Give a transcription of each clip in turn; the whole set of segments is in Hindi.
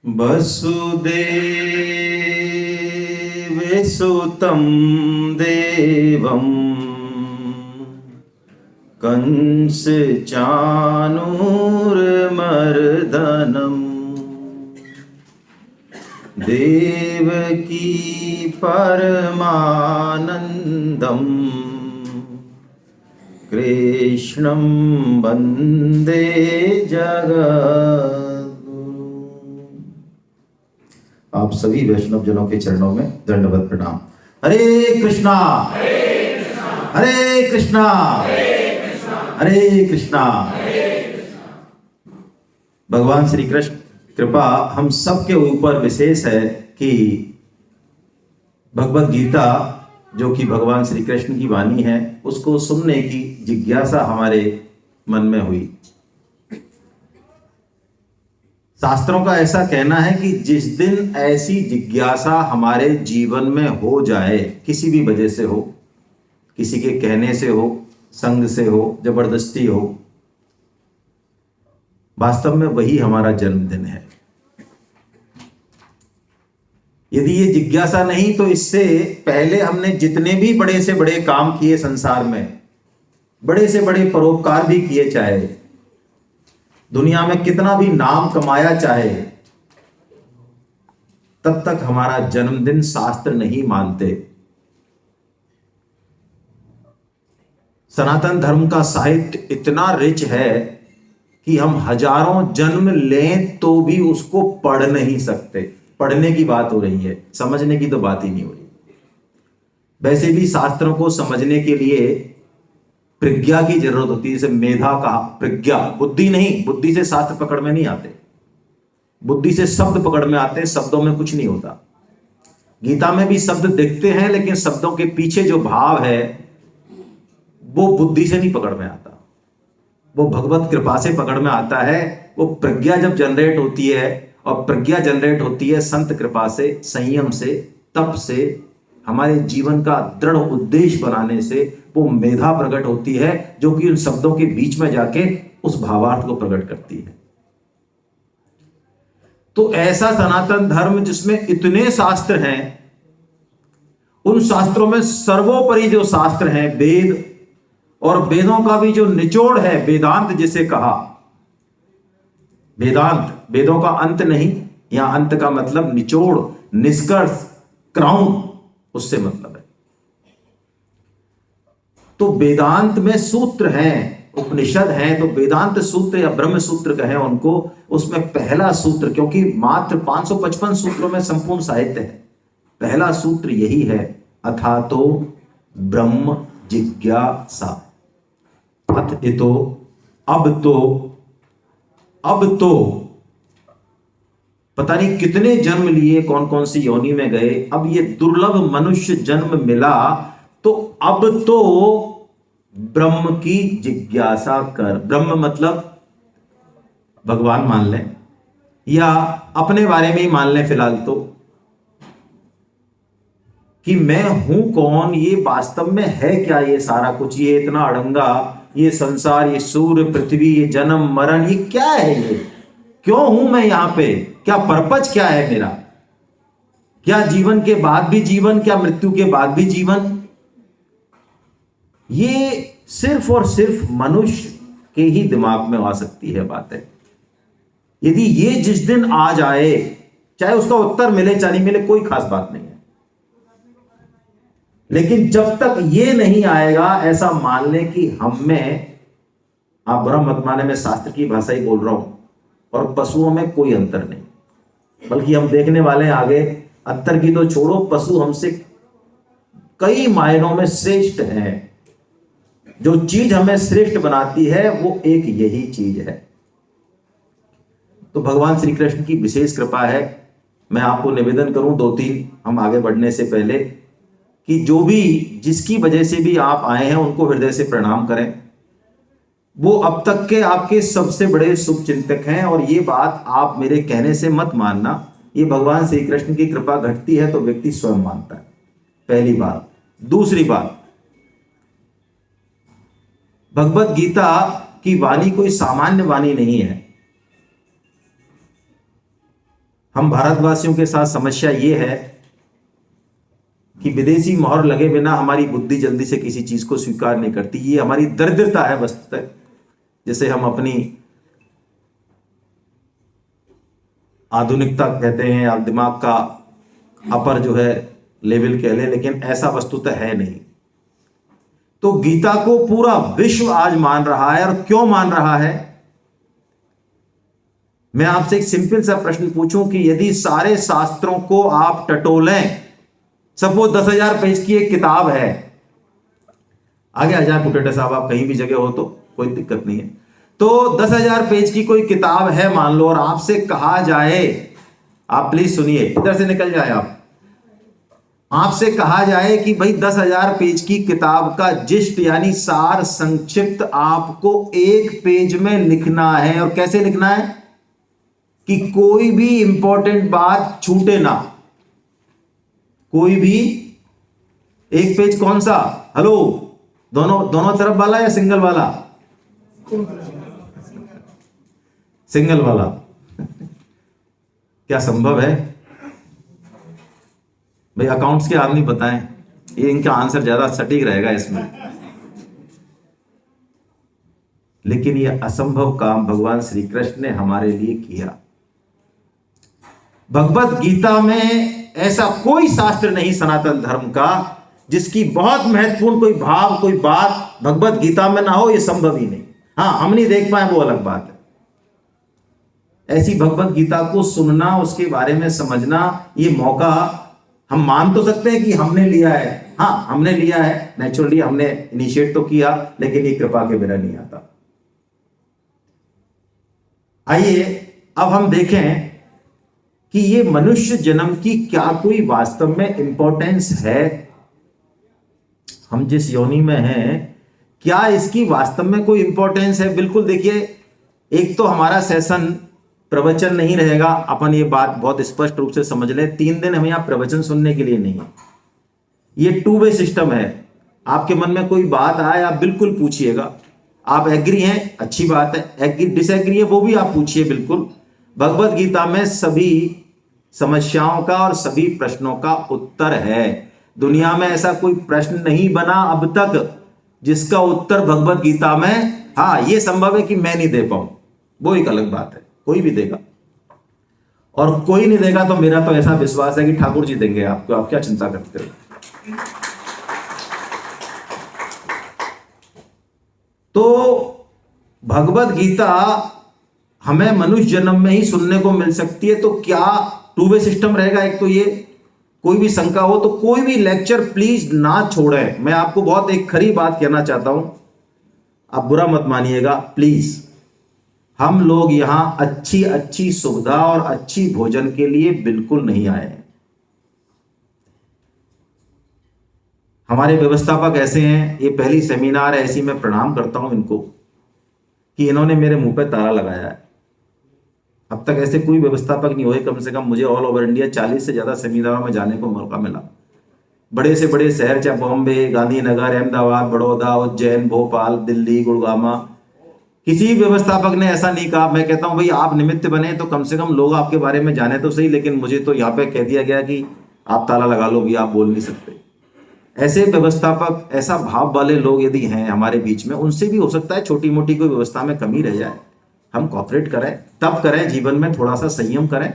वसुदेवसुतं देवं कंसचाणूरमर्दनम् देवकी परमानन्दम् कृष्णं वन्दे जगद्गुरु। आप सभी वैष्णव जनों के चरणों में दंडवत प्रणाम। हरे कृष्णा हरे कृष्णा हरे कृष्णा। भगवान श्री कृष्ण कृपा हम सब के ऊपर विशेष है कि भगवत गीता जो कि भगवान श्री कृष्ण की वाणी है उसको सुनने की जिज्ञासा हमारे मन में हुई। शास्त्रों का ऐसा कहना है कि जिस दिन ऐसी जिज्ञासा हमारे जीवन में हो जाए, किसी भी वजह से हो, किसी के कहने से हो, संग से हो, जबरदस्ती हो, वास्तव में वही हमारा जन्मदिन है। यदि ये जिज्ञासा नहीं तो इससे पहले हमने जितने भी बड़े से बड़े काम किए संसार में, बड़े से बड़े परोपकार भी किए, चाहे दुनिया में कितना भी नाम कमाया चाहे, तब तक हमारा जन्मदिन शास्त्र नहीं मानते। सनातन धर्म का साहित्य इतना रिच है कि हम हजारों जन्म लें तो भी उसको पढ़ नहीं सकते। पढ़ने की बात हो रही है, समझने की तो बात ही नहीं हो रही। वैसे भी शास्त्रों को समझने के लिए प्रज्ञा की जरूरत होती है। जैसे मेधा कहा, प्रज्ञा, बुद्धि नहीं। बुद्धि से शास्त्र पकड़ में नहीं आते, बुद्धि से शब्द पकड़ में आते हैं। शब्दों में कुछ नहीं होता। गीता में भी शब्द दिखते हैं, लेकिन शब्दों के पीछे जो भाव है वो बुद्धि से नहीं पकड़ में आता, वो भगवत कृपा से पकड़ में आता है। वो प्रज्ञा जब जनरेट होती है, और प्रज्ञा जनरेट होती है संत कृपा से, संयम से, तप से, हमारे जीवन का दृढ़ उद्देश्य बनाने से, वो मेधा प्रकट होती है जो कि उन शब्दों के बीच में जाके उस भावार्थ को प्रकट करती है। तो ऐसा सनातन धर्म जिसमें इतने शास्त्र हैं, उन शास्त्रों में सर्वोपरि जो शास्त्र हैं वेद, और वेदों का भी जो निचोड़ है वेदांत जिसे कहा। वेदांत, वेदों का अंत नहीं, यहां अंत का मतलब निचोड़, निष्कर्ष, क्राउन, उससे मतलब है। तो वेदांत में सूत्र हैं, उपनिषद हैं, तो वेदांत सूत्र या ब्रह्म सूत्र कहें उनको, उसमें पहला सूत्र, क्योंकि मात्र 555 सूत्रों में संपूर्ण साहित्य है, पहला सूत्र यही है, अथातो ब्रह्म जिज्ञासा। अथ इतो, अब तो पता नहीं कितने जन्म लिए, कौन कौन सी योनि में गए, अब ये दुर्लभ मनुष्य जन्म मिला, तो अब तो ब्रह्म की जिज्ञासा कर। ब्रह्म मतलब भगवान मान लें या अपने बारे में ही मान लें फिलहाल तो, कि मैं हूं कौन, ये वास्तव में है क्या, ये सारा कुछ, ये इतना अड़ंगा, ये संसार, ये सूर्य, पृथ्वी, ये जन्म मरण, ये क्या है, ये क्यों हूं मैं यहां पे, क्या पर्पज क्या है मेरा, क्या जीवन के बाद भी जीवन, क्या मृत्यु के बाद भी जीवन। ये सिर्फ और सिर्फ मनुष्य के ही दिमाग में आ सकती है बातें। यदि ये जिस दिन आ जाए, चाहे उसका उत्तर मिले चाहे नहीं मिले, कोई खास बात नहीं है, लेकिन जब तक ये नहीं आएगा, ऐसा मान लें कि हम में, आप बुरा मत माने, मैं शास्त्र की भाषा ही बोल रहा हूं, और पशुओं में कोई अंतर नहीं, बल्कि हम देखने वाले आगे, अंतर की तो छोड़ो, पशु हमसे कई मायनों में श्रेष्ठ हैं। जो चीज हमें श्रेष्ठ बनाती है वो एक यही चीज है। तो भगवान श्री कृष्ण की विशेष कृपा है। मैं आपको निवेदन करूं, 2-3 हम आगे बढ़ने से पहले, कि जो भी, जिसकी वजह से भी आप आए हैं, उनको हृदय से प्रणाम करें। वो अब तक के आपके सबसे बड़े शुभचिंतक हैं, और ये बात आप मेरे कहने से मत मानना, ये भगवान श्री कृष्ण की कृपा घटती है तो व्यक्ति स्वयं मानता है, पहली बात। दूसरी बात, भगवत गीता की वाणी कोई सामान्य वाणी नहीं है। हम भारतवासियों के साथ समस्या ये है कि विदेशी मोहर लगे बिना हमारी बुद्धि जल्दी से किसी चीज को स्वीकार नहीं करती। ये हमारी दरिद्रता है वस्तुतः, जिसे हम अपनी आधुनिकता कहते हैं या दिमाग का अपर जो है लेवल कह लें, लेकिन ऐसा वस्तुतः है नहीं। तो गीता को पूरा विश्व आज मान रहा है, और क्यों मान रहा है? मैं आपसे एक सिंपल सा प्रश्न पूछूं कि यदि सारे शास्त्रों को आप टटोलें, सपोज 10,000 पेज की एक किताब है, आगे आ जाए पुटेटे साहब, आप कहीं भी जगह हो तो कोई दिक्कत नहीं है। तो 10,000 पेज की कोई किताब है मान लो, और आपसे कहा जाए, आप प्लीज सुनिए, इधर से निकल जाए आपसे कहा जाए कि भाई 10,000 पेज की किताब का जिस्ट यानी सार संक्षिप्त आपको एक पेज में लिखना है, और कैसे लिखना है कि कोई भी इंपॉर्टेंट बात छूटे ना, कोई भी एक पेज कौन सा, हेलो, दोनों तरफ वाला या सिंगल वाला? सिंगल वाला। क्या संभव है भाई? अकाउंट्स के आदमी बताएं, ये इनका आंसर ज्यादा सटीक रहेगा इसमें। लेकिन यह असंभव काम भगवान श्री कृष्ण ने हमारे लिए किया। भगवत गीता में ऐसा कोई शास्त्र नहीं सनातन धर्म का जिसकी बहुत महत्वपूर्ण कोई भाव, कोई बात भगवत गीता में ना हो, यह संभव ही नहीं। हां, हम नहीं देख पाए वो अलग बात है। ऐसी भगवत गीता को सुनना, उसके बारे में समझना, ये मौका हम मान तो सकते हैं कि हमने लिया है। हाँ, हमने लिया है, नेचुरली हमने इनिशिएट तो किया, लेकिन ये कृपा के बिना नहीं आता। आइए अब हम देखें कि ये मनुष्य जन्म की क्या कोई वास्तव में इंपॉर्टेंस है। हम जिस योनि में हैं, क्या इसकी वास्तव में कोई इंपॉर्टेंस है? बिल्कुल। देखिए, एक तो हमारा सेशन प्रवचन नहीं रहेगा, अपन ये बात बहुत स्पष्ट रूप से समझ लें। 3 दिन हम यहां प्रवचन सुनने के लिए नहीं है, ये 2 वे सिस्टम है। आपके मन में कोई बात आए, आप बिल्कुल पूछिएगा। आप एग्री हैं, अच्छी बात है, एग्री डिसएग्री है वो भी आप पूछिए, बिल्कुल। भगवत गीता में सभी समस्याओं का और सभी प्रश्नों का उत्तर है। दुनिया में ऐसा कोई प्रश्न नहीं बना अब तक जिसका उत्तर भगवत गीता में, हाँ ये संभव है कि मैं नहीं दे पाऊं, वो एक अलग बात है, कोई भी देगा। और कोई नहीं देगा तो मेरा तो ऐसा विश्वास है कि ठाकुर जी देंगे आपको, आप क्या चिंता करते हो। तो भगवत गीता हमें मनुष्य जन्म में ही सुनने को मिल सकती है। तो क्या 2 वे सिस्टम रहेगा? एक तो ये, कोई भी शंका हो तो कोई भी लेक्चर प्लीज ना छोड़ें। मैं आपको बहुत एक खरी बात कहना चाहता हूं, आप बुरा मत मानिएगा प्लीज। हम लोग यहां अच्छी अच्छी सुविधा और अच्छी भोजन के लिए बिल्कुल नहीं आए हैं। हमारे व्यवस्थापक ऐसे हैं, ये पहली सेमिनार है ऐसी, मैं प्रणाम करता हूं इनको कि इन्होंने मेरे मुंह पे ताला लगाया है। अब तक ऐसे कोई व्यवस्थापक नहीं हुए, कम से कम मुझे ऑल ओवर इंडिया 40 से ज्यादा सेमिनारों में जाने को मौका मिला। बड़े से बड़े शहर, चाहे बॉम्बे, गांधीनगर, अहमदाबाद, बड़ौदा, उज्जैन, भोपाल, दिल्ली, गुड़गामा, किसी व्यवस्थापक ने ऐसा नहीं कहा। मैं कहता हूं भाई आप निमित्त बने तो कम से कम लोग आपके बारे में जाने तो सही, लेकिन मुझे तो यहाँ पे कह दिया गया कि आप ताला लगा लो, भी आप बोल नहीं सकते। ऐसे व्यवस्थापक, ऐसा भाव वाले लोग यदि हैं हमारे बीच में, उनसे भी हो सकता है छोटी मोटी कोई व्यवस्था में कमी रह जाए। हम कॉपरेट करें, तब करें, जीवन में थोड़ा सा संयम करें।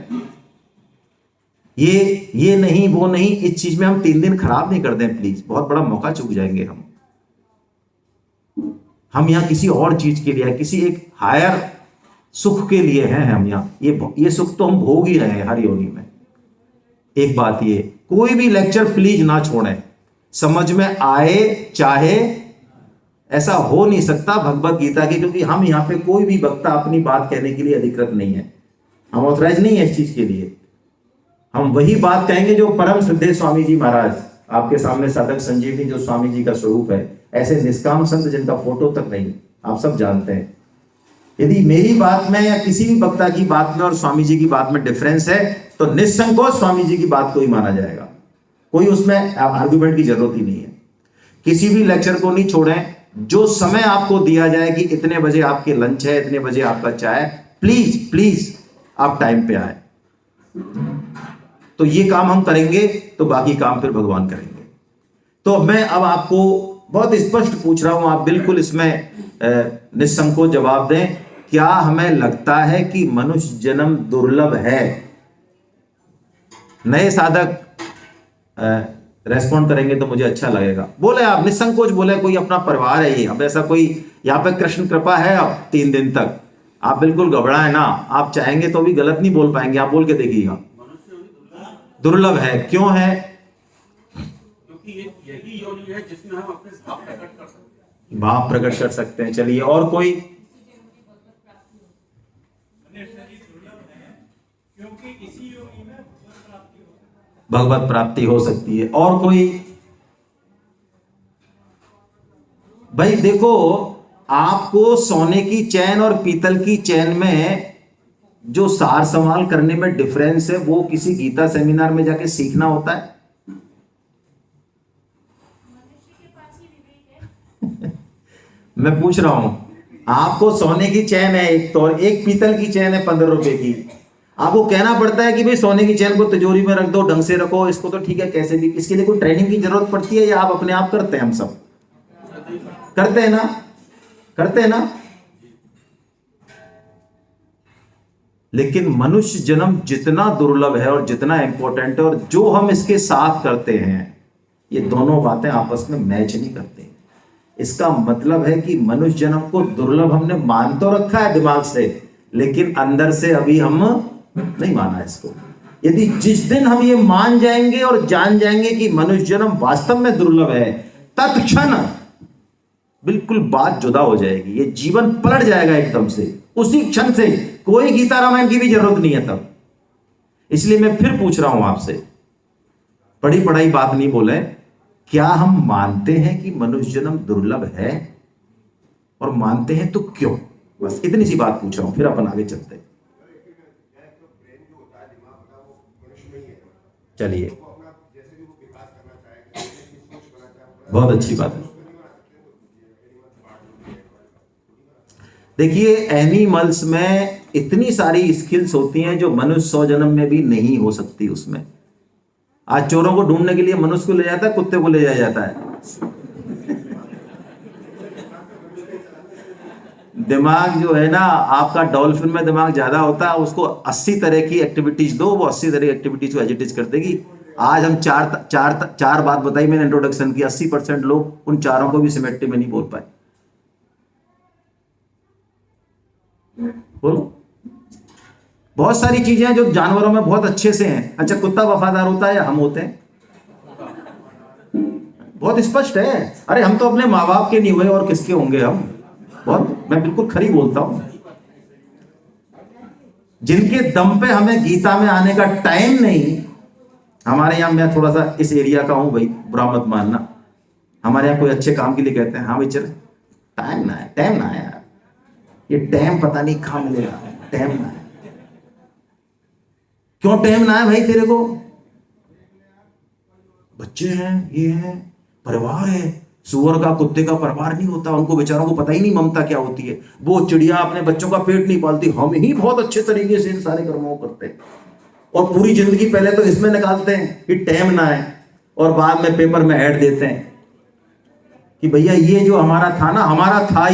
ये नहीं वो नहीं, इस चीज में हम 3 दिन खराब नहीं कर दें प्लीज, बहुत बड़ा मौका चूक जाएंगे हम यहाँ किसी और चीज के लिए, किसी एक हायर सुख के लिए हैं हम यहाँ। ये सुख तो हम भोग ही रहे हैं हर योनि में। एक बात ये, कोई भी लेक्चर प्लीज ना छोड़ें, समझ में आए चाहे, ऐसा हो नहीं सकता भगवत गीता की, क्योंकि हम यहाँ पे कोई भी वक्ता अपनी बात कहने के लिए अधिकृत नहीं है, हम ऑथराइज नहीं है इस चीज के लिए। हम वही बात कहेंगे जो परम श्रद्धेय स्वामी जी महाराज, आपके सामने साधक संजीवनी जो स्वामी जी का स्वरूप है, ऐसे निष्काम संत जिनका फोटो तक नहीं, आप सब जानते हैं। यदि मेरी बात में या किसी भी वक्ता की बात में और स्वामी जी की बात में डिफरेंस है तो निसंकोच स्वामी जी की बात को ही माना जाएगा, कोई उसमें आर्गुमेंट की जरूरत ही नहीं है। किसी भी लेक्चर को नहीं छोड़ें। जो समय आपको दिया जाए कि इतने बजे आपके लंच है, इतने बजे आपका चाय, प्लीज प्लीज आप टाइम पे आए। तो ये काम हम करेंगे तो बाकी काम फिर भगवान करेंगे। तो मैं अब आपको बहुत स्पष्ट पूछ रहा हूं, आप बिल्कुल इसमें निसंकोच जवाब दें। क्या हमें लगता है कि मनुष्य जन्म दुर्लभ है? नए साधक रेस्पॉन्ड करेंगे तो मुझे अच्छा लगेगा। बोले आप निसंकोच बोले, कोई अपना परिवार है ये, अब ऐसा कोई यहाँ पे कृष्ण कृपा है अब 3 दिन तक, आप बिल्कुल घबराए ना, आप चाहेंगे तो भी गलत नहीं बोल पाएंगे, आप बोल के देखिएगा। दुर्लभ है, क्यों है? क्योंकि यही योनि है जिसमें हम अपने भाव प्रकट कर सकते हैं। भाव प्रकट कर सकते हैं। चलिए, और कोई? क्योंकि इसी योनि में भगवत प्राप्ति हो सकती है। और कोई? भाई देखो, आपको सोने की चैन और पीतल की चैन में जो सार संभाल करने में डिफरेंस है, वो किसी गीता सेमिनार में जाके सीखना होता है? मैं पूछ रहा हूं, आपको सोने की चैन है एक तो, और एक पीतल की चैन है 15 रुपए की। आपको कहना पड़ता है कि भाई सोने की चैन को तिजोरी में रख दो, ढंग से रखो इसको, तो ठीक है, कैसे भी। इसके लिए कोई ट्रेनिंग की जरूरत पड़ती है या आप अपने आप करते हैं? हम सब करते हैं ना, करते हैं ना। लेकिन मनुष्य जन्म जितना दुर्लभ है और जितना इंपॉर्टेंट है, और जो हम इसके साथ करते हैं, ये दोनों बातें आपस में मैच नहीं करते। इसका मतलब है कि मनुष्य जन्म को दुर्लभ हमने मान तो रखा है दिमाग से, लेकिन अंदर से अभी हम नहीं माना इसको। यदि जिस दिन हम ये मान जाएंगे और जान जाएंगे कि मनुष्य जन्म वास्तव में दुर्लभ है, तत्क्षण बिल्कुल बात जुदा हो जाएगी, ये जीवन पलट जाएगा एकदम से, उसी क्षण से। कोई गीता रामायण की भी जरूरत नहीं है तब। इसलिए मैं फिर पूछ रहा हूं आपसे, पढ़ी पढ़ाई बात नहीं बोले, क्या हम मानते हैं कि मनुष्य जन्म दुर्लभ है? और मानते हैं तो क्यों? बस इतनी सी बात पूछ रहा हूं, फिर अपन आगे चलते हैं। चलिए, बहुत अच्छी बात है। देखिए, एनिमल्स में इतनी सारी स्किल्स होती हैं जो मनुष्य 100 जन्म में भी नहीं हो सकती उसमें। आज चोरों को ढूंढने के लिए मनुष्य को ले जाता है, कुत्ते को ले जाया जाता है। दिमाग जो है ना आपका, डॉल्फिन में दिमाग ज्यादा होता है, उसको 80 तरह की एक्टिविटीज दो, वो 80 तरह की एक्टिविटीज को एजिटेट कर देगी। आज हम चार बात बताई मैंने इंट्रोडक्शन की, 80% लोग उन चारों को भी सिमेट्री में नहीं बोल पाए। बोलो, बहुत सारी चीजें हैं जो जानवरों में बहुत अच्छे से हैं। अच्छा, कुत्ता वफादार होता है या हम होते हैं? बहुत स्पष्ट है। अरे हम तो अपने माँ बाप के नहीं हुए और किसके होंगे हम? बहुत, मैं बिल्कुल खरी बोलता हूं। जिनके दम पे हमें गीता में आने का टाइम नहीं, हमारे यहां, मैं थोड़ा सा इस एरिया का हूं भाई, बुरा मत मानना, हमारे यहां कोई अच्छे काम के लिए कहते हैं, हाँ भाई चल, टाइम ना है, टाइम ना है यार, ये टाइम पता नहीं कहां मिलेगा, टाइम ना है। क्यों टाइम ना है भाई तेरे को? बच्चे हैं, ये है, परिवार है। सुअर का, कुत्ते का परिवार नहीं होता, उनको बेचारों को पता ही नहीं ममता क्या होती है। वो चिड़िया अपने बच्चों का पेट नहीं पालती, हम ही बहुत अच्छे तरीके से इन सारे कर्मों को करते हैं, और पूरी जिंदगी पहले तो इसमें निकालते हैं कि टाइम ना है, और बाद में पेपर में ऐड देते हैं कि भैया ये जो हमारा था ना, हमारा था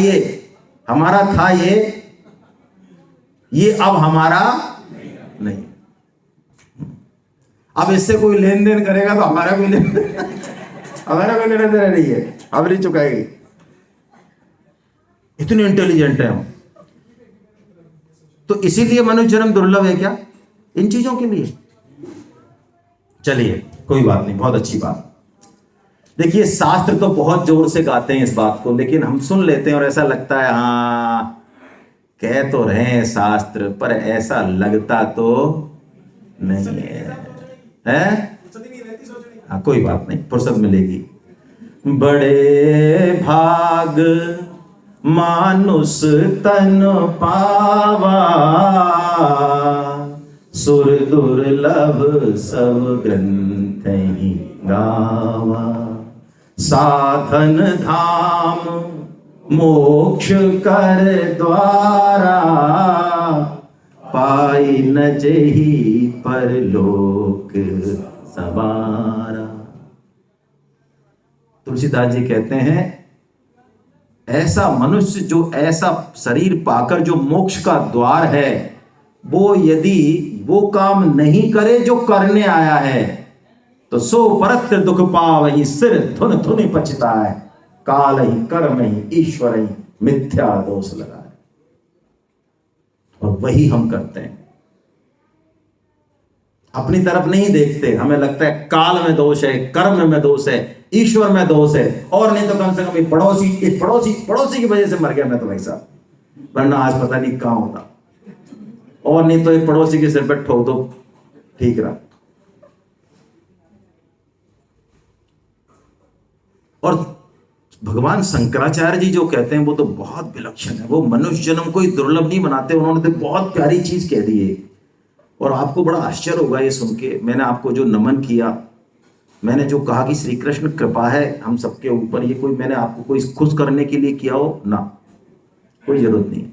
ये अब हमारा नहीं। अब इससे कोई लेन देन करेगा तो हमारा कोई लेन देन नहीं है, अब नहीं चुकाएगी। इतने इंटेलिजेंट है हम। तो इसीलिए मनुष्य जन्म दुर्लभ है क्या? इन चीजों के लिए। चलिए, कोई बात नहीं, बहुत अच्छी बात। देखिए, शास्त्र तो बहुत जोर से गाते हैं इस बात को, लेकिन हम सुन लेते हैं और ऐसा लगता है हाँ कह तो रहे हैं शास्त्र, पर ऐसा लगता तो नहीं है? हाँ, कोई बात नहीं, फुर्सत मिलेगी। बड़े भाग मानुष तन पावा, सुर दुर्लभ सब ग्रंथ ही गावा। साधन धाम मोक्ष कर द्वारा, पाई न जेहि परलोक सवारा। तुलसीदास जी कहते हैं ऐसा मनुष्य जो ऐसा शरीर पाकर जो मोक्ष का द्वार है, वो यदि वो काम नहीं करे जो करने आया है, तो सो परत्र दुख पावहि सिर धुन धुन पछताए, काल ही कर्म ही ईश्वर ही मिथ्या दोष लगाए। और वही हम करते हैं, अपनी तरफ नहीं देखते। हमें लगता है काल में दोष है, कर्म में दोष है, ईश्वर में दोष है, और नहीं तो कम से कम पड़ोसी की वजह से मर गया मैं तो भाई साहब, वरना आज पता नहीं कहां होता। और नहीं तो एक पड़ोसी के सिर पर ठोक दो, ठीक रहा। और भगवान शंकराचार्य जी जो कहते हैं वो तो बहुत विलक्षण है। वो मनुष्य जन्म कोई दुर्लभ नहीं बनाते, उन्होंने तो बहुत प्यारी चीज कह दी है। और आपको बड़ा आश्चर्य होगा ये सुन के। मैंने आपको जो नमन किया, मैंने जो कहा कि श्री कृष्ण कृपा है हम सबके ऊपर, ये कोई मैंने आपको कोई खुश करने के लिए किया हो ना, कोई जरूरत नहीं।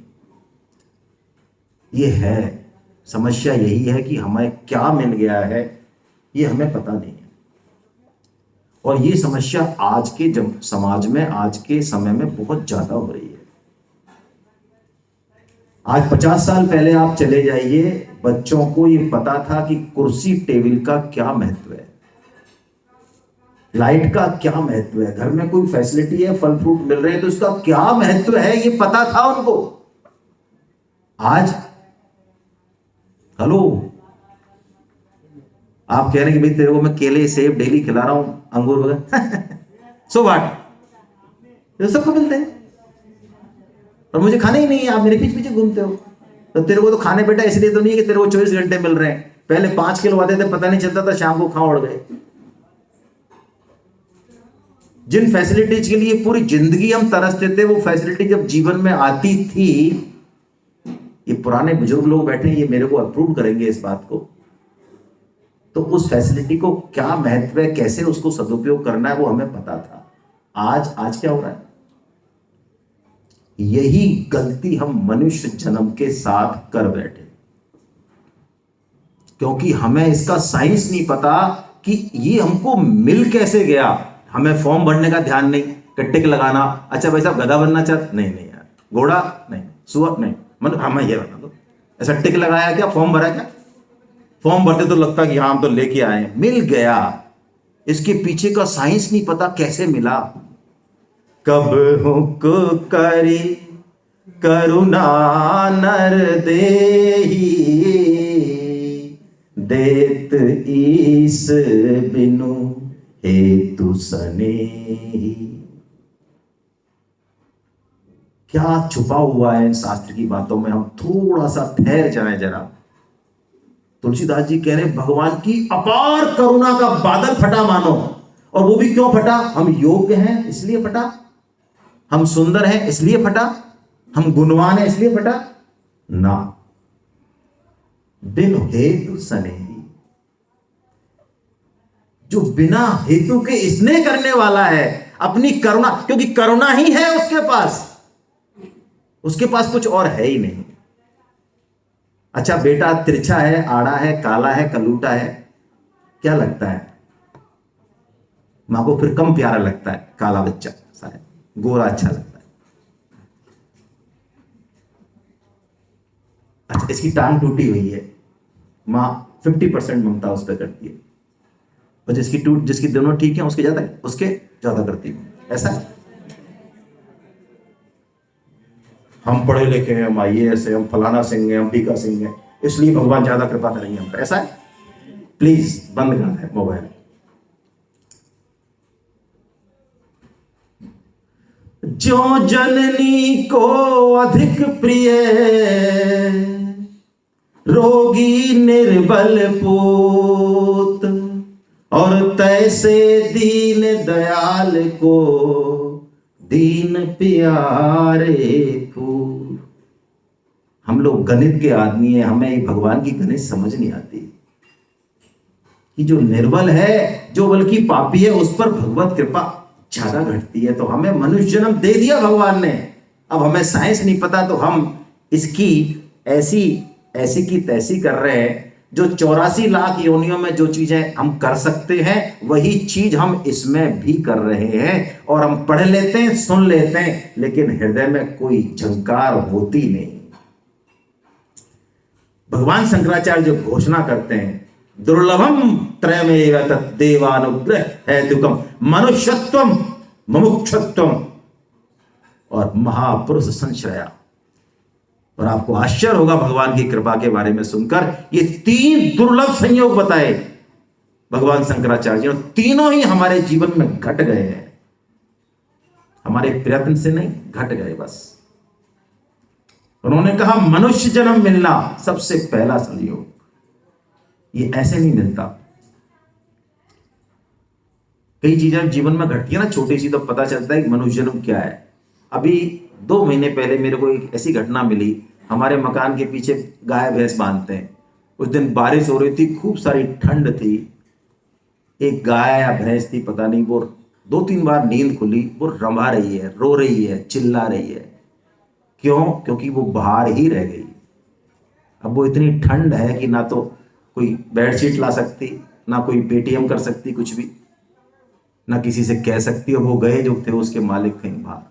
ये है समस्या, यही है कि हमें क्या मिल गया है ये हमें पता नहीं है। और ये समस्या आज के समाज में, आज के समय में बहुत ज्यादा हो रही है। आज 50 साल पहले आप चले जाइए, बच्चों को ये पता था कि कुर्सी टेबल का क्या महत्व है, लाइट का क्या महत्व है, घर में कोई फैसिलिटी है, फल फ्रूट मिल रहे हैं तो उसका क्या महत्व है, ये पता था उनको। आज हेलो, आप कह रहे हैं कि भाई तेरे को मैं केले सेब डेली खिला रहा हूं, अंगूर वगैरह सो व्हाट, ये सबको मिलते हैं और मुझे खाने ही नहीं है, आप मेरे पीछे पीछे घूमते हो। तो तेरे को तो खाने बेटा इसलिए तो नहीं है कि तेरे को 24 घंटे मिल रहे हैं, पहले 5 किलो आते थे, पता नहीं चलता था, शाम को खा उड़ गए। जिन फैसिलिटीज के लिए पूरी जिंदगी हम तरसते थे, वो फैसिलिटी जब जीवन में आती थी, ये पुराने बुजुर्ग लोग बैठे हैं, ये मेरे को अप्रूव करेंगे इस बात को, तो उस फैसिलिटी को क्या महत्व है, कैसे उसको सदुपयोग करना है, वो हमें पता था। आज क्या हो रहा है? यही गलती हम मनुष्य जन्म के साथ कर बैठे, क्योंकि हमें इसका साइंस नहीं पता कि ये हमको मिल कैसे गया। हमें फॉर्म भरने का ध्यान नहीं, टिक लगाना, अच्छा भाई साहब गधा बनना चाहते, नहीं नहीं यार, घोड़ा नहीं, सुअर नहीं, मतलब हमें ये बता दो, ऐसा टिक लगाया क्या, फॉर्म भरा क्या? फॉर्म भरते तो लगता कि हाँ हम तो लेके आए, मिल गया। इसके पीछे का साइंस नहीं पता कैसे मिला। कब हुक्म करी करुणा नर देही, देत ईस बिनु हेतु सनेही। क्या छुपा हुआ है इन शास्त्र की बातों में, हम थोड़ा सा ठहर जाएं जरा। तुलसीदास जी कह रहे भगवान की अपार करुणा का बादल फटा मानो, और वो भी क्यों फटा? हम योग्य हैं इसलिए फटा, हम सुंदर हैं इसलिए फटा, हम गुणवान हैं इसलिए फटा ना, बिन हेतु सनेही। जो बिना हेतु के स्नेह करने वाला है, अपनी करुणा, क्योंकि करुणा ही है उसके पास कुछ और है ही नहीं। अच्छा बेटा तिरछा है, आड़ा है, काला है, कलूटा है, क्या लगता है मां को? फिर कम प्यारा लगता है काला बच्चा, शायद गोरा अच्छा लगता है। अच्छा इसकी टांग टूटी हुई है, मां 50% ममता उस पर करती है, और जिसकी दोनों ठीक है उसके ज्यादा करती है। ऐसा है? हम पढ़े लिखे हैं, हम IAS है, हम फलाना सिंह हैं, हम टीका सिंह हैं, इसलिए भगवान ज्यादा कृपा करेंगे हम पे, ऐसा है? प्लीज बंद करना है मोबाइल। जो जननी को अधिक प्रिय, रोगी निर्बल पूत, और तैसे दीन दयाल को दीन प्यारे फूल। हम लोग गणित के आदमी हैं, हमें भगवान की गणित समझ नहीं आती कि जो निर्बल है, जो बल्कि पापी है, उस पर भगवत कृपा ज्यादा घटती है। तो हमें मनुष्य जन्म दे दिया भगवान ने, अब हमें साइंस नहीं पता तो हम इसकी ऐसी की तैसी कर रहे हैं जो 84 लाख योनियों में जो चीजें हम कर सकते हैं वही चीज हम इसमें भी कर रहे हैं, और हम पढ़ लेते हैं, सुन लेते हैं, लेकिन हृदय में कोई झंकार होती नहीं। भगवान शंकराचार्य जो घोषणा करते हैं, दुर्लभम त्रयमेव तद्देवानुग्रह हेतुकम मनुष्यत्वम मुमुक्षुत्वम और महापुरुष संश्रया। और आपको आश्चर्य होगा भगवान की कृपा के बारे में सुनकर, ये 3 दुर्लभ संयोग बताए भगवान शंकराचार्य, और तीनों ही हमारे जीवन में घट गए हैं, हमारे प्रयत्न से नहीं, घट गए बस। उन्होंने कहा मनुष्य जन्म मिलना सबसे पहला संयोग, ये ऐसे नहीं मिलता। कई चीजें जीवन में घटती है ना छोटी सी, तो पता चलता है कि मनुष्य जन्म क्या है। अभी 2 महीने पहले मेरे को एक ऐसी घटना मिली, हमारे मकान के पीछे गाय भैंस बांधते हैं। उस दिन बारिश हो रही थी, खूब सारी ठंड थी, एक गाय या भैंस थी पता नहीं, वो 2-3 बार नींद खुली, वो रंभा रही है, रो रही है, चिल्ला रही है। क्यों? क्योंकि वो बाहर ही रह गई। अब वो इतनी ठंड है कि ना तो कोई बेडशीट ला सकती, ना कोई पेटीएम कर सकती कुछ भी, ना किसी से कह सकती। और वो गए जो थे उसके मालिक कहीं बाहर,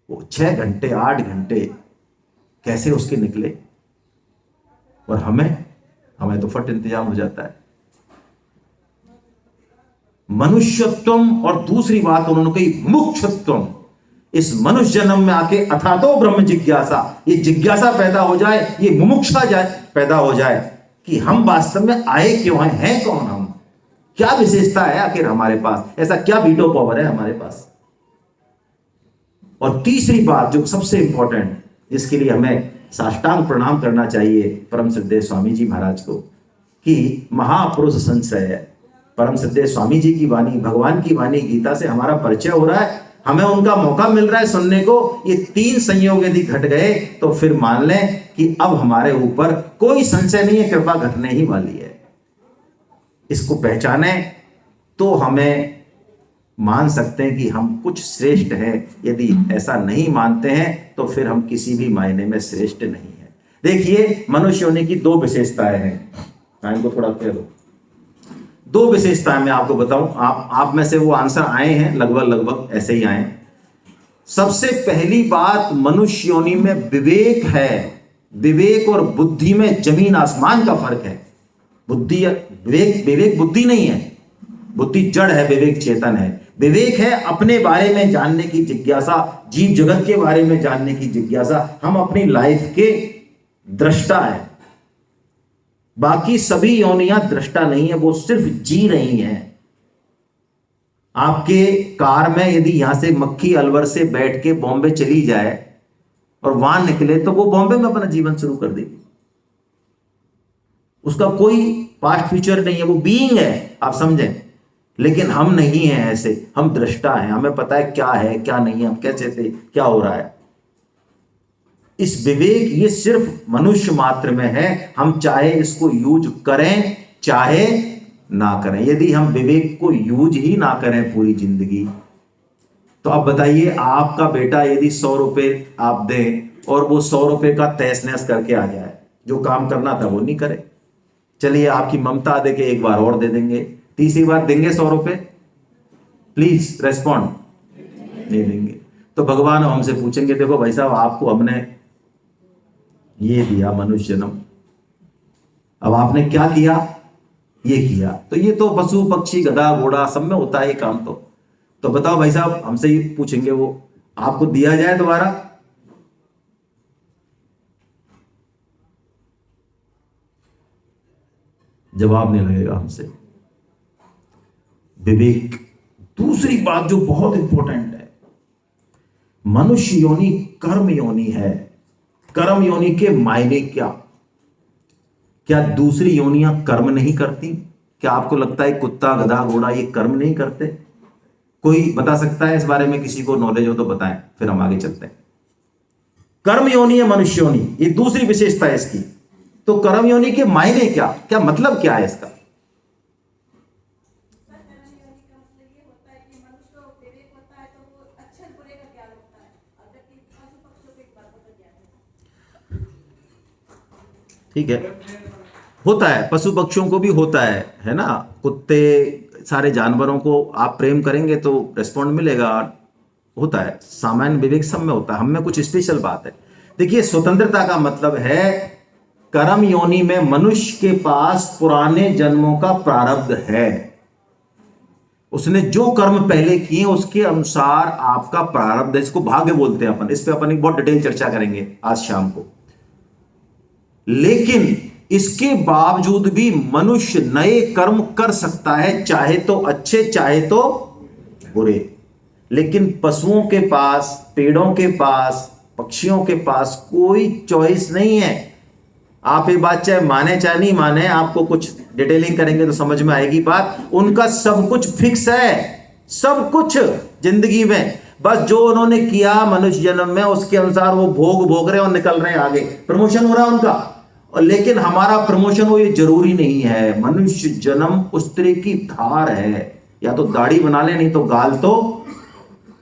वो 6 घंटे 8 घंटे कैसे उसके निकले। और हमें तो फट इंतजाम हो जाता है। मनुष्यत्वम, और दूसरी बात उन्होंने कही मुमुक्षुत्वम। इस मनुष्य जन्म में आके अथातो ब्रह्म जिज्ञासा, ये जिज्ञासा पैदा हो जाए, ये मुमुक्षा पैदा हो जाए कि हम वास्तव में आए क्यों हैं कौन हम, क्या विशेषता है आखिर हमारे पास, ऐसा क्या वीटो पावर है हमारे पास। और तीसरी बात जो सबसे इंपॉर्टेंट, जिसके लिए हमें साष्टांग प्रणाम करना चाहिए परम श्रद्धेय स्वामी जी महाराज को, कि महापुरुष संशय है। परम श्रद्धेय स्वामी जी की वाणी, भगवान की वाणी, गीता से हमारा परिचय हो रहा है, हमें उनका मौका मिल रहा है सुनने को। ये 3 संयोग यदि घट गए तो फिर मान लें कि अब हमारे ऊपर कोई संशय नहीं है, कृपा घटने ही वाली है। इसको पहचाने तो हमें मान सकते हैं कि हम कुछ श्रेष्ठ हैं। यदि ऐसा नहीं मानते हैं तो फिर हम किसी भी मायने में श्रेष्ठ नहीं है। देखिए, मनुष्य होने की 2 विशेषताएं हैं। टाइम को थोड़ा कह दो। 2 विशेषताएं मैं आपको बताऊं, आप में से वो आंसर आए हैं, लगभग ऐसे ही आए। सबसे पहली बात, मनुष्य योनि में विवेक है। विवेक और बुद्धि में जमीन आसमान का फर्क है। बुद्धि विवेक बुद्धि नहीं है, बुद्धि जड़ है, विवेक चेतन है। विवेक है अपने बारे में जानने की जिज्ञासा, जीव जगत के बारे में जानने की जिज्ञासा। हम अपनी लाइफ के दृष्टा है, बाकी सभी योनियां दृष्टा नहीं है, वो सिर्फ जी रही हैं। आपके कार में यदि यहां से मक्खी अलवर से बैठ के बॉम्बे चली जाए और वहां निकले, तो वो बॉम्बे में अपना जीवन शुरू कर देगी। उसका कोई पास्ट फ्यूचर नहीं है, वो बीइंग है, आप समझें। लेकिन हम नहीं हैं ऐसे, हम दृष्टा हैं, हमें पता है क्या है क्या नहीं है, हम कैसे थे, क्या हो रहा है। इस विवेक ये सिर्फ मनुष्य मात्र में है। हम चाहे इसको यूज करें चाहे ना करें। यदि हम विवेक को यूज ही ना करें पूरी जिंदगी, तो अब बताइए, आपका बेटा यदि 100 रुपए आप दें और वो 100 रुपए का तहस नहस करके आ जाए, जो काम करना था वो नहीं करे, चलिए आपकी ममता दे के एक बार और दे देंगे, तीसरी बार देंगे 100 रुपए? प्लीज रेस्पॉन्ड, नहीं देंगे। तो भगवान हमसे पूछेंगे, देखो भाई साहब, आपको हमने ये दिया मनुष्य जन्म, अब आपने क्या किया? ये किया। तो ये तो पशु पक्षी गधा घोड़ा सब में होता है ये काम। तो बताओ भाई साहब, हमसे ही पूछेंगे वो, आपको दिया जाए दोबारा? जवाब नहीं लगेगा हमसे। विवेक। दूसरी बात जो बहुत इंपॉर्टेंट है, मनुष्य योनि कर्म योनि है। कर्म योनि के मायने क्या दूसरी योनियां कर्म नहीं करती? क्या आपको लगता है कुत्ता गधा घोड़ा ये कर्म नहीं करते? कोई बता सकता है इस बारे में? किसी को नॉलेज हो तो बताएं, फिर हम आगे चलते हैं। कर्म योनि है मनुष्य योनि, ये दूसरी विशेषता है इसकी। तो कर्म योनि के मायने क्या मतलब क्या है इसका? ठीक है, होता है, पशु पक्षियों को भी होता है ना। कुत्ते, सारे जानवरों को आप प्रेम करेंगे तो रिस्पॉन्ड मिलेगा। होता है, सामान्य विवेक सब में होता है, हम में कुछ स्पेशल बात है। देखिए, स्वतंत्रता का मतलब है कर्म योनि में मनुष्य के पास पुराने जन्मों का प्रारब्ध है। उसने जो कर्म पहले किए उसके अनुसार आपका प्रारब्ध है, इसको भाग्य बोलते हैं अपन। इस पे अपन एक बहुत डिटेल चर्चा करेंगे आज शाम को। लेकिन इसके बावजूद भी मनुष्य नए कर्म कर सकता है, चाहे तो अच्छे चाहे तो बुरे। लेकिन पशुओं के पास, पेड़ों के पास, पक्षियों के पास कोई चॉइस नहीं है। आप ये बात चाहे माने चाहे नहीं माने, आपको कुछ डिटेलिंग करेंगे तो समझ में आएगी बात। उनका सब कुछ फिक्स है, सब कुछ जिंदगी में। बस जो उन्होंने किया मनुष्य जन्म में उसके अनुसार वो भोग भोग रहे और निकल रहे हैं आगे, प्रमोशन हो रहा है उनका। और लेकिन हमारा प्रमोशन हो ये जरूरी नहीं है। मनुष्य जन्म उस तरह की धार है, या तो दाढ़ी बना ले नहीं तो गाल तो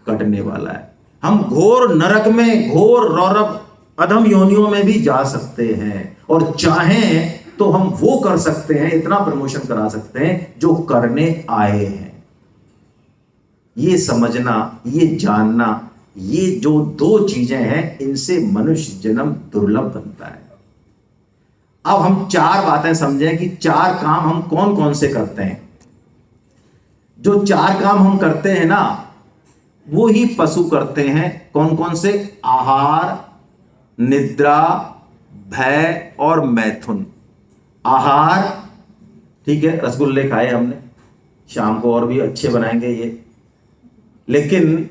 कटने वाला है। हम घोर नरक में, घोर रौरव अधम योनियों में भी जा सकते हैं, और चाहें तो हम वो कर सकते हैं, इतना प्रमोशन करा सकते हैं जो करने आए हैं। ये समझना, ये जानना, ये जो दो चीजें हैं, इनसे मनुष्य जन्म दुर्लभ बनता है। अब हम चार बातें समझें कि चार काम हम कौन कौन से करते हैं। जो चार काम हम करते हैं ना, वो ही पशु करते हैं। कौन कौन से? आहार, निद्रा, भय और मैथुन। आहार, ठीक है, रसगुल्ले खाए हमने, शाम को और भी अच्छे बनाएंगे ये। लेकिन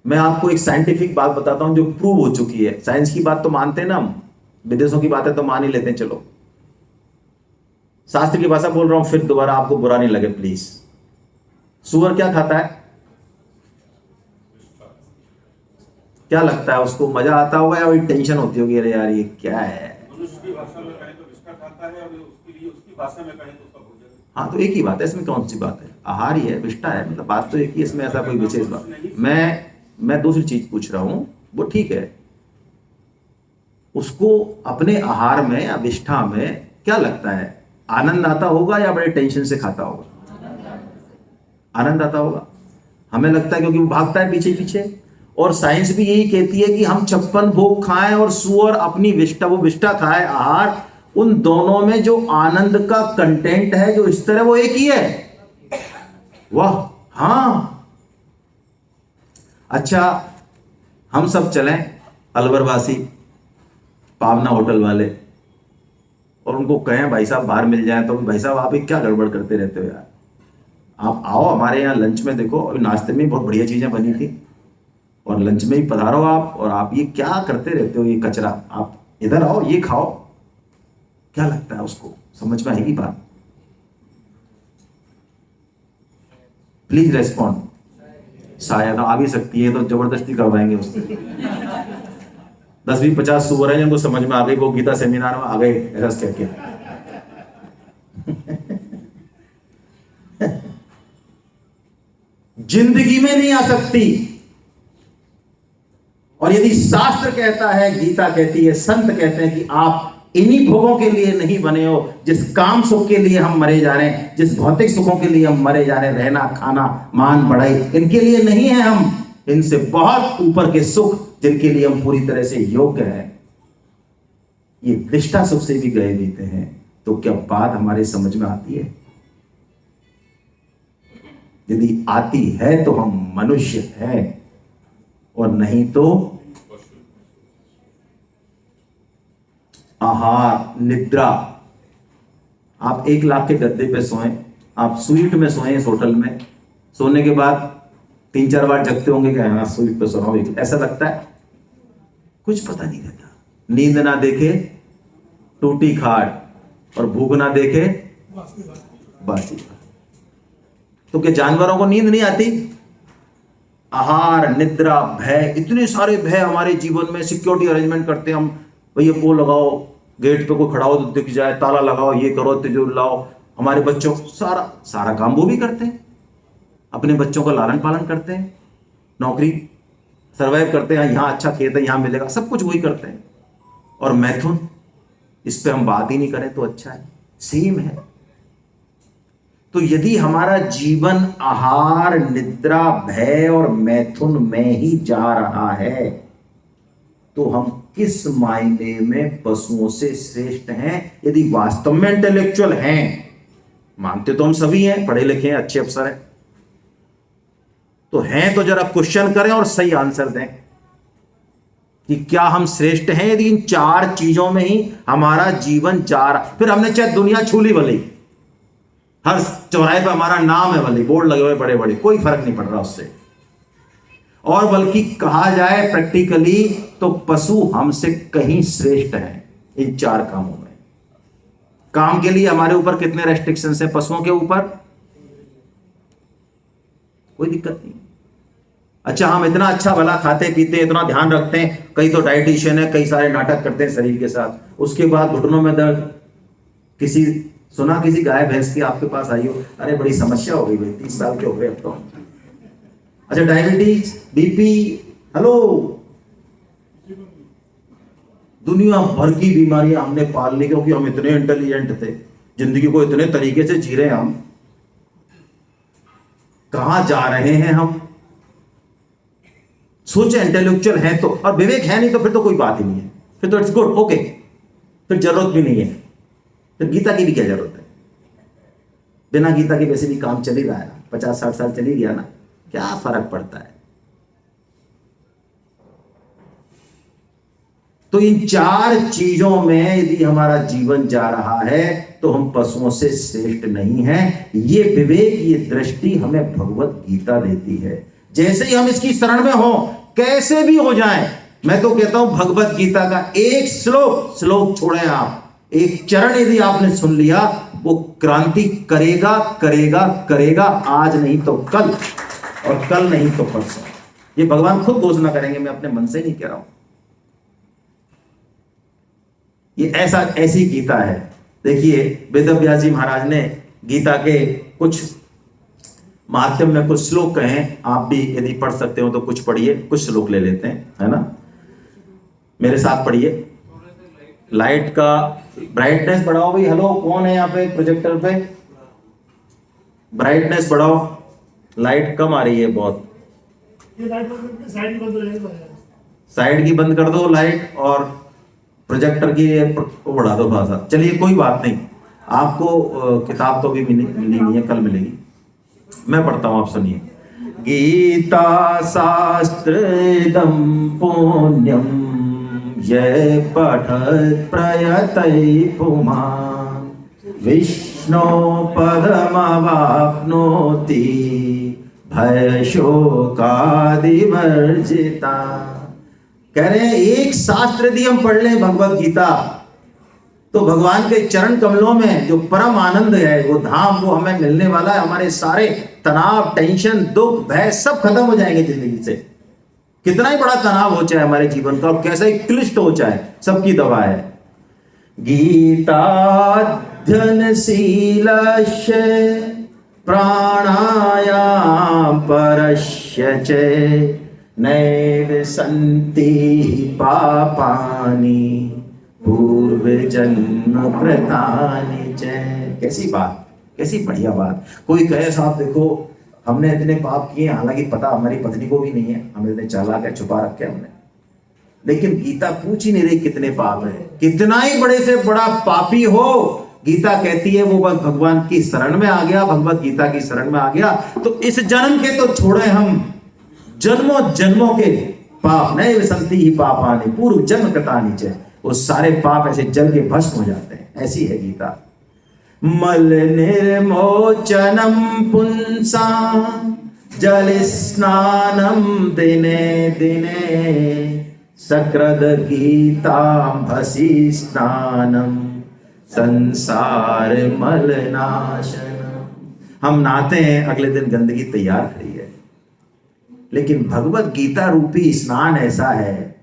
मैं आपको एक साइंटिफिक बात बताता हूं जो प्रूव हो चुकी है। साइंस की बात तो मानते हैं ना हम, विदेशों की बातें तो मान ही लेते हैं। चलो, शास्त्र की भाषा बोल रहा हूं, फिर दोबारा आपको बुरा नहीं लगे प्लीज। सुअर क्या खाता है? क्या लगता है उसको? मजा आता होगा या वही टेंशन होती होगी, अरे यार ये क्या है? मनुष्य की भाषा में कहें तो विष्ठा खाता है, और उसके लिए उसकी भाषा में कहें तो उसका भोजन। हाँ, तो एक ही बात है, इसमें कौन सी बात है? आहार ही है, विष्ठा है, मतलब बात तो एक ही, इसमें ऐसा कोई विशेष बात। मैं दूसरी चीज पूछ रहा हूं, वो ठीक है, उसको अपने आहार में या विष्ठा में क्या लगता है? आनंद आता होगा या बड़े टेंशन से खाता होगा? आनंद आता होगा। हमें लगता है क्योंकि वो भागता है पीछे पीछे। और साइंस भी यही कहती है कि हम 56 भोग खाएं और सुअर अपनी विष्ठा, वो विष्ठा खाए, आहार, उन दोनों में जो आनंद का कंटेंट है, जो स्तर है, वो एक ही है। वाह, हाँ। अच्छा, हम सब चलें अलवरवासी, पावना होटल वाले, और उनको कहें भाई साहब बाहर मिल जाए, तो भाई साहब आप क्या गड़बड़ करते रहते हो यार, आप आओ हमारे यहाँ लंच में, देखो अभी नाश्ते में बहुत बढ़िया चीजें बनी थी, और लंच में ही पधारो आप, और आप ये क्या करते रहते हो, ये कचरा, आप इधर आओ, ये खाओ। क्या लगता है उसको? समझ में आएगी बात? Please respond. शायद आ भी सकती है, तो जबरदस्ती करवाएंगे उससे। 10-20-50 सुअर हैं जिनको समझ में आ गई, वो गीता सेमिनार में आ गए रस कह के। जिंदगी में नहीं आ सकती। और यदि शास्त्र कहता है, गीता कहती है, संत कहते हैं कि आप इन्हीं भोगों के लिए नहीं बने हो, जिस काम सुख के लिए हम मरे जा रहे हैं, जिस भौतिक सुखों के लिए हम मरे जा रहे हैं, रहना, खाना, मान, बढ़ाई, इनके लिए नहीं है हम। इनसे बहुत ऊपर के सुख जिनके लिए हम पूरी तरह से योग्य हैं, ये विष्ठा सुख से भी गए बीते हैं। तो क्या बात हमारे समझ में आती है? यदि आती है तो हम मनुष्य हैं, और नहीं तो आहार, निद्रा। आप 1 लाख के गद्दे पे सोएं, आप स्वीट में सोएं इस होटल में, सोने के बाद 3-4 बार जगते होंगे कि हाँ स्वीट पे सो रहा हूं, ऐसा लगता है? कुछ पता नहीं रहता। नींद ना देखे टूटी खाट, और भूख ना देखे बासी। तो क्या जानवरों को नींद नहीं आती? आहार, निद्रा, भय, इतने सारे भय हमारे जीवन में। सिक्योरिटी अरेंजमेंट करते हैं हम, भैया वो लगाओ, गेट पे कोई खड़ा हो तो दिख जाए, ताला लगाओ, ये करो, तिजोरी लाओ। हमारे बच्चों, सारा काम वो भी करते हैं, अपने बच्चों का लालन पालन करते हैं, नौकरी सर्वाइव करते हैं, यहाँ अच्छा खेत है यहाँ मिलेगा, सब कुछ वही करते हैं। और मैथुन, इस पे हम बात ही नहीं करें तो अच्छा है, सेम है। तो यदि हमारा जीवन आहार, निद्रा, भय और मैथुन में ही जा रहा है तो हम किस मायने में पशुओं से श्रेष्ठ हैं? यदि वास्तव में इंटेलेक्चुअल हैं, मानते तो हम सभी हैं, पढ़े लिखे हैं, अच्छे अफसर हैं, तो हैं तो जरा क्वेश्चन करें और सही आंसर दें कि क्या हम श्रेष्ठ हैं यदि इन 4 चीजों में ही हमारा जीवन जा रहा। फिर हमने चाहे दुनिया छूली भली, हर चौराहे पर हमारा नाम है भले, बोर्ड लगे हुए बड़े बड़े, कोई फर्क नहीं पड़ रहा उससे। और बल्कि कहा जाए प्रैक्टिकली तो पशु हमसे कहीं श्रेष्ठ हैं इन 4 कामों में। काम के लिए हमारे ऊपर कितने रेस्ट्रिक्शंस हैं, पशुओं के ऊपर कोई दिक्कत नहीं। अच्छा, हम इतना अच्छा भला खाते पीते हैं, इतना ध्यान रखते हैं, कई तो डाइटिशियन है, कई सारे नाटक करते हैं शरीर के साथ, उसके बाद घुटनों में दर्द। किसी गाय भैंस की आपके पास आई हो, अरे बड़ी समस्या हो गई भाई, 30 साल के हो गए अब तो। अच्छा, डायबिटीज, बीपी, हेलो, दुनिया भर की बीमारियां हमने पाल ली क्योंकि हम इतने इंटेलिजेंट थे, जिंदगी को इतने तरीके से जी रहे हैं। हम कहां जा रहे हैं? हम सोचे इंटेलेक्चुअल है तो, और विवेक है नहीं तो फिर तो कोई बात ही नहीं है, फिर तो इट्स गुड, ओके, फिर जरूरत भी नहीं है, फिर गीता की भी क्या जरूरत है? बिना गीता के वैसे भी काम चल ही रहा है, 50-60 साल चली गया ना, क्या फर्क पड़ता है? तो इन 4 चीजों में यदि हमारा जीवन जा रहा है तो हम पशुओं से श्रेष्ठ नहीं हैं। ये विवेक, ये दृष्टि हमें भगवत गीता देती है। जैसे ही हम इसकी शरण में हो, कैसे भी हो जाएं, मैं तो कहता हूं भगवत गीता का एक श्लोक छोड़ें आप, एक चरण यदि आपने सुन लिया, वो क्रांति करेगा करेगा करेगा, आज नहीं तो कल, और कल नहीं तो परसों। ये भगवान खुद घोषणा करेंगे, मैं अपने मन से नहीं कह रहा हूं। ये ऐसी गीता है। देखिए, वेदव्यास जी महाराज ने गीता के कुछ महात्म्य में कुछ श्लोक कहे, आप भी यदि पढ़ सकते हो तो कुछ पढ़िए, कुछ श्लोक ले लेते हैं, है ना, मेरे साथ पढ़िए। लाइट का ब्राइटनेस बढ़ाओ भाई। हेलो, कौन है यहाँ पे प्रोजेक्टर पे? ब्राइटनेस बढ़ाओ, लाइट कम आ रही है बहुत। साइड की बंद कर दो लाइट, और प्रोजेक्टर की बढ़ा दो थोड़ा सा। चलिए, कोई बात नहीं, आपको किताब तो भी मिली नहीं है, कल मिलेगी। मैं पढ़ता हूं, आप सुनिए। गीता शास्त्रदम पुण्यम ये पठत् प्रयतै पुमान् विष्णो पदमवाप्नोति भय शोकादिवर्जिता। कह रहे हैं, एक शास्त्र यदि हम पढ़ लें भगवत गीता, तो भगवान के चरण कमलों में जो परम आनंद है, वो धाम, वो हमें मिलने वाला है। हमारे सारे तनाव, टेंशन, दुख, भय सब खत्म हो जाएंगे जिंदगी से। कितना ही बड़ा तनाव हो चाहे हमारे जीवन का, और कैसा ही क्लिष्ट हो चाहे, सबकी दवा है। गीताध्ययनशीलस्य प्राणायाम परस्य च नैव सन्ति पापानि पूर्व जन्म कृतानि च। कैसी बात, कैसी बढ़िया बात। कोई कहे साहब देखो हमने इतने पाप किए, हालांकि पता हमारी पत्नी को भी नहीं है, हम इतने चालाक है, छुपा रखे हमने, लेकिन गीता पूछ ही नहीं रही कितने पाप है। कितना ही बड़े से बड़ा पापी हो, गीता कहती है वो बस भगवान की शरण में आ गया, भगवत गीता की शरण में आ गया, तो इस जन्म के तो छोड़े, हम जन्मों जन्मों के पाप नहीं संति ही पापानि पूर्व जन्म कृतानि च, वो सारे पाप ऐसे जल के भस्म हो जाते हैं। ऐसी है गीता। मल निर्मोचनम पुंसा जल स्नानम दिने दिने सकृद गीतांभसी स्नानम संसार मल नाशनम। हम नहाते हैं, अगले दिन गंदगी तैयार खड़ी है, लेकिन भगवत गीता रूपी स्नान ऐसा है,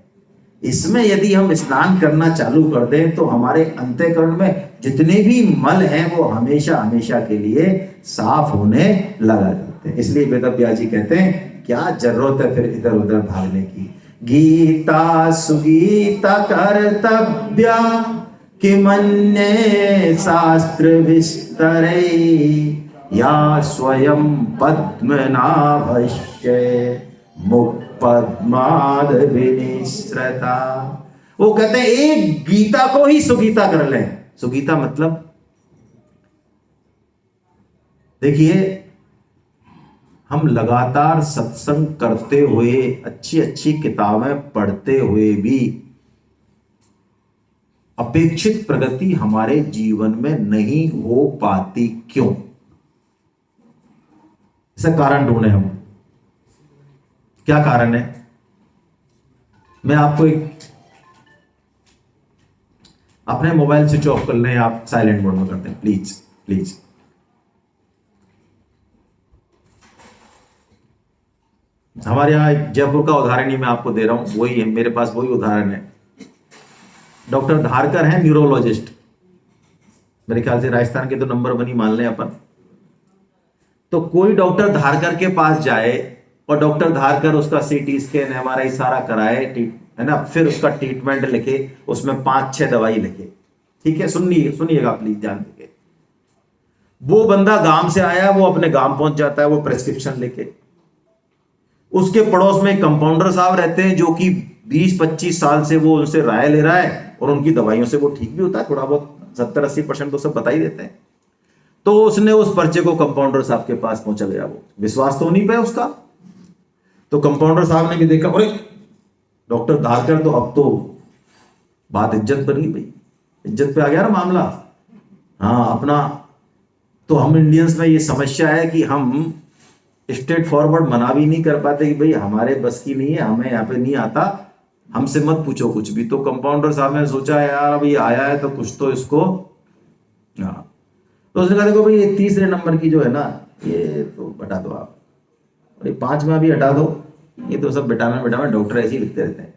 इसमें यदि हम स्नान करना चालू कर दें तो हमारे अंतःकरण में जितने भी मल हैं वो हमेशा हमेशा के लिए साफ होने लगा जाते हैं। इसलिए वेदव्यास जी कहते हैं, क्या जरूरत है फिर इधर उधर भागने की। गीता सुगीता कर्तव्या किमन्ये शास्त्र विस्तरे या स्वयं पद्मनाभस्य मुखपद्माद विनिसृता। वो कहते हैं एक गीता को ही सुगीता कर लें। सुगीता मतलब देखिए, हम लगातार सत्संग करते हुए, अच्छी अच्छी किताबें पढ़ते हुए भी अपेक्षित प्रगति हमारे जीवन में नहीं हो पाती, क्यों? इसका कारण ढूंढे हम। क्या कारण है? मैं आपको एक, अपने मोबाइल स्विच ऑफ कर लें, आप साइलेंट मोड में करते हैं प्लीज प्लीज। हमारे यहां जयपुर का उदाहरण ही मैं आपको दे रहा हूं, वही है मेरे पास, वही उदाहरण है। डॉक्टर धारकर हैं न्यूरोलॉजिस्ट, मेरे ख्याल से राजस्थान के तो नंबर 1 ही मान लें अपन। तो कोई डॉक्टर धारकर के पास जाए और डॉक्टर धारकर उसका सीटी स्कैन MRI सारा कराए, है ना, फिर उसका ट्रीटमेंट लिखे, उसमें 5-6 दवाई लिखे, ठीक है? सुनिएगा प्लीज ध्यान देके। वो बंदा गांव से आया, वो अपने गांव पहुंच जाता है, वो प्रेस्क्रिप्शन लेके। उसके पड़ोस में कंपाउंडर साहब रहते हैं जो कि 20-25 साल से वो उनसे राय ले रहा है और उनकी दवाइयों से वो ठीक भी होता है, थोड़ा बहुत 70-80% तो सब बता ही देते हैं। तो उसने उस पर्चे को कंपाउंडर साहब के पास पहुंचा गया, वो विश्वास तो नहीं पाया उसका। तो कंपाउंडर साहब ने भी देखा, अरे डॉक्टर धारकर, तो अब तो बात इज्जत बन गई भाई, इज्जत पे आ गया ना मामला। हाँ, अपना तो हम इंडियंस में ये समस्या है कि हम स्ट्रेट फॉरवर्ड मना भी नहीं कर पाते कि भाई हमारे बस की नहीं है, हमें यहाँ पे नहीं आता, हमसे मत पूछो कुछ भी। तो कंपाउंडर साहब ने सोचा यार अभी आया है तो कुछ तो इसको, हाँ, तो उसने कहा देखो भाई ये 3 नंबर की जो है ना, ये तो हटा दो आप, और ये 5वां भी हटा दो, ये तो सब विटामिन डॉक्टर ऐसे ही लिखते रहते हैं,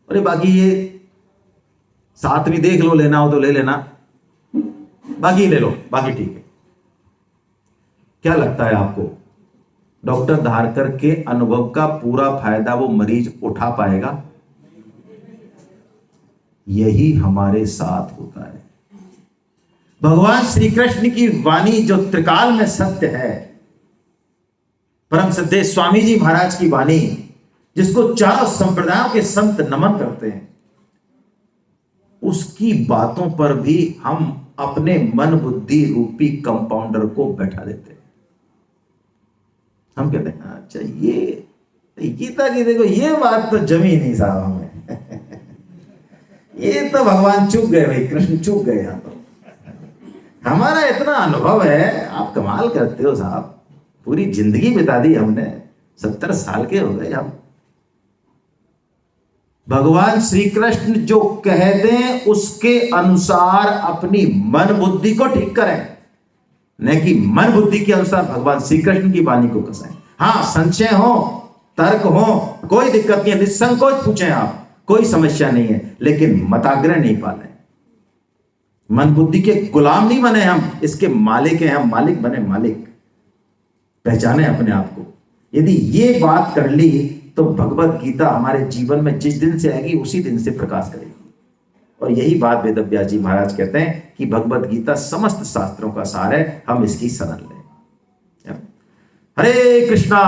और ये बाकी ये 7वीं देख लो, लेना हो तो ले लेना, बाकी ले लो, बाकी ठीक है। क्या लगता है आपको, डॉक्टर धारकर के अनुभव का पूरा फायदा वो मरीज उठा पाएगा? यही हमारे साथ होता है। भगवान श्री कृष्ण की वाणी जो त्रिकाल में सत्य है, परम सद्य स्वामी जी महाराज की वाणी, जिसको चारों संप्रदायों के संत नमन करते हैं, उसकी बातों पर भी हम अपने मन बुद्धि रूपी कंपाउंडर को बैठा देते हैं। हम कहते हैं अच्छा ये गीता की देखो ये बात तो जमी नहीं साहब हमें ये तो भगवान चूक गए भाई, कृष्ण चूक गए, यहाँ तो हमारा इतना अनुभव है, आप कमाल करते हो साहब, पूरी जिंदगी बिता दी हमने, 70 साल के हो गए हम। भगवान श्री कृष्ण जो कह दें उसके अनुसार अपनी मन बुद्धि को ठीक करें, न कि मन बुद्धि के अनुसार भगवान श्री कृष्ण की वाणी को कसाएं। हाँ, संशय हो, तर्क हो, कोई दिक्कत नहीं है, निसंकोच पूछें आप, कोई समस्या नहीं है, लेकिन मताग्रह नहीं पालें। मन बुद्धि के गुलाम नहीं बने हम, इसके मालिक हैं हम, मालिक बने मालिक, पहचाने अपने आप को। यदि ये बात कर ली तो भगवत गीता हमारे जीवन में जिस दिन से आएगी उसी दिन से प्रकाश करेगी। और यही बात वेदव्यास जी महाराज कहते हैं कि भगवत गीता समस्त शास्त्रों का सार है, हम इसकी शरण लें। हरे कृष्णा।